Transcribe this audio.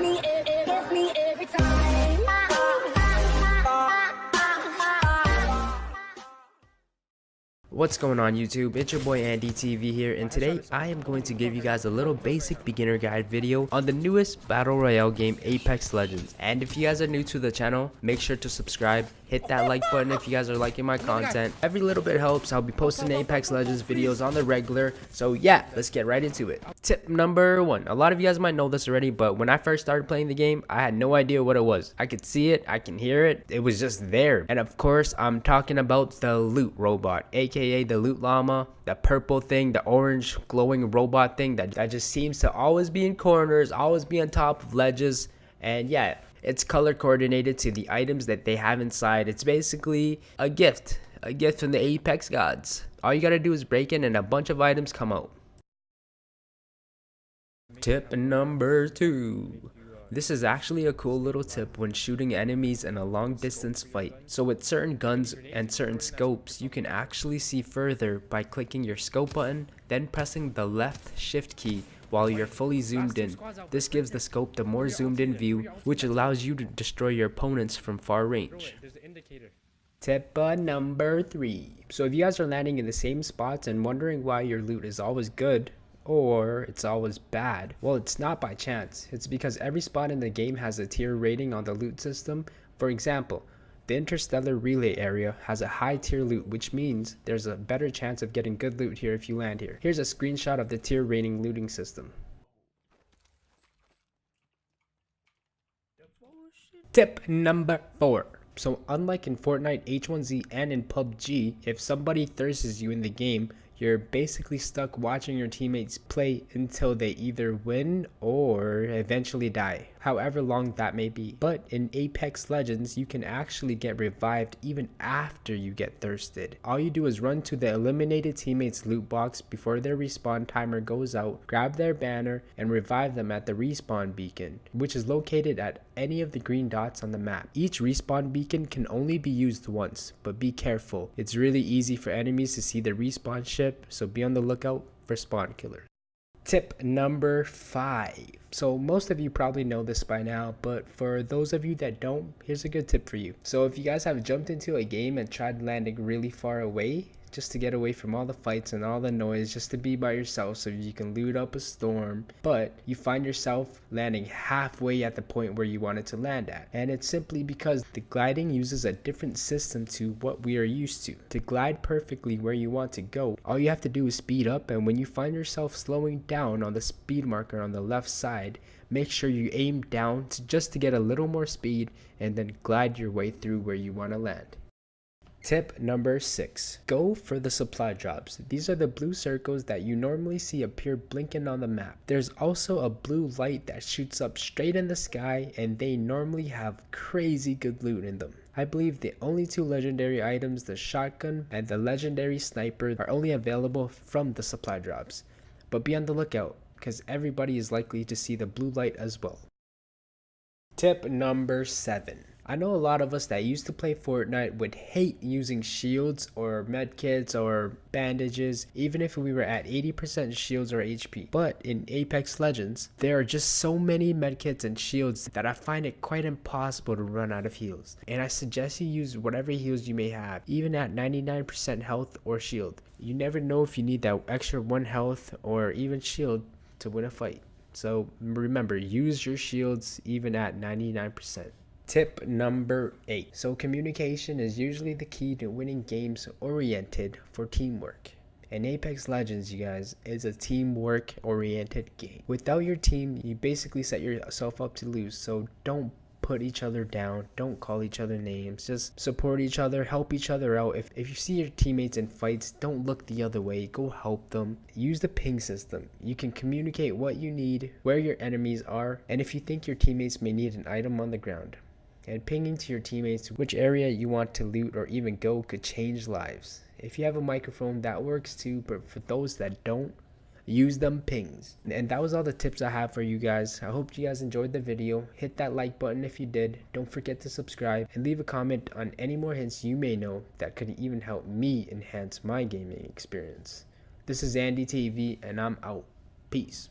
Kiss me every time. What's going on YouTube? It's your boy Andy TV here, and today I am going to give you guys a little basic beginner guide video on the newest Battle Royale game, Apex Legends. And if you guys are new to the channel, make sure to subscribe, hit that like button if you guys are liking my content. Every little bit helps. I'll be posting Apex Legends videos on the regular, so yeah, let's get right into it. Tip number 1. A lot of you guys might know this already, but when I first started playing the game, I had no idea what it was. I could see it, I can hear it, it was just there. And of course, I'm talking about the loot robot, aka the loot llama, the purple thing, the orange glowing robot thing that just seems to always be in corners, always be on top of ledges. And yeah, it's color coordinated to the items that they have inside. It's basically a gift from the Apex gods. All you gotta do is break in and a bunch of items come out. Tip number 2. This is actually a cool little tip when shooting enemies in a long distance fight. So with certain guns and certain scopes, you can actually see further by clicking your scope button, then pressing the left shift key while you're fully zoomed in. This gives the scope the more zoomed in view, which allows you to destroy your opponents from far range. Tip number 3. So if you guys are landing in the same spots and wondering why your loot is always good, or it's always bad, well, it's not by chance. It's because every spot in the game has a tier rating on the loot system. For example, the interstellar relay area has a high tier loot, which means there's a better chance of getting good loot here if you land here. Here's a screenshot of the tier rating looting system. Tip number 4. So unlike in Fortnite, H1Z, and in PUBG, if somebody thirsts you in the game, you're basically stuck watching your teammates play until they either win or eventually die, however long that may be. But in Apex Legends, you can actually get revived even after you get thirsted. All you do is run to the eliminated teammates loot box before their respawn timer goes out, grab their banner, and revive them at the respawn beacon, which is located at any of the green dots on the map. Each respawn beacon can only be used once, but be careful. It's really easy for enemies to see the respawn ship, so be on the lookout for spawn killers. Tip number 5. So most of you probably know this by now, but for those of you that don't, here's a good tip for you. So if you guys have jumped into a game and tried landing really far away, just to get away from all the fights and all the noise, just to be by yourself so you can loot up a storm, but you find yourself landing halfway at the point where you wanted to land at. And it's simply because the gliding uses a different system to what we are used to. To glide perfectly where you want to go, all you have to do is speed up, and when you find yourself slowing down on the speed marker on the left side, make sure you aim down just to get a little more speed and then glide your way through where you want to land. Tip number 6. Go for the supply drops. These are the blue circles that you normally see appear blinking on the map. There's also a blue light that shoots up straight in the sky, and they normally have crazy good loot in them. I believe the only 2 legendary items, the shotgun and the legendary sniper, are only available from the supply drops. But be on the lookout, because everybody is likely to see the blue light as well. Tip number 7. I know a lot of us that used to play Fortnite would hate using shields or medkits or bandages, even if we were at 80% shields or HP. But in Apex Legends, there are just so many medkits and shields that I find it quite impossible to run out of heals. And I suggest you use whatever heals you may have, even at 99% health or shield. You never know if you need that extra 1 health or even shield to win a fight. So remember, use your shields even at 99%. Tip number 8. So communication is usually the key to winning games oriented for teamwork. And Apex Legends, you guys, is a teamwork oriented game. Without your team, you basically set yourself up to lose. So don't put each other down, don't call each other names, just support each other, help each other out. If you see your teammates in fights, don't look the other way, go help them. Use the ping system. You can communicate what you need, where your enemies are, and if you think your teammates may need an item on the ground. And pinging to your teammates which area you want to loot or even go could change lives. If you have a microphone, that works too, but for those that don't, use them pings. And that was all the tips I have for you guys. I hope you guys enjoyed the video. Hit that like button if you did. Don't forget to subscribe and leave a comment on any more hints you may know that could even help me enhance my gaming experience. This is Andy TV and I'm out. Peace.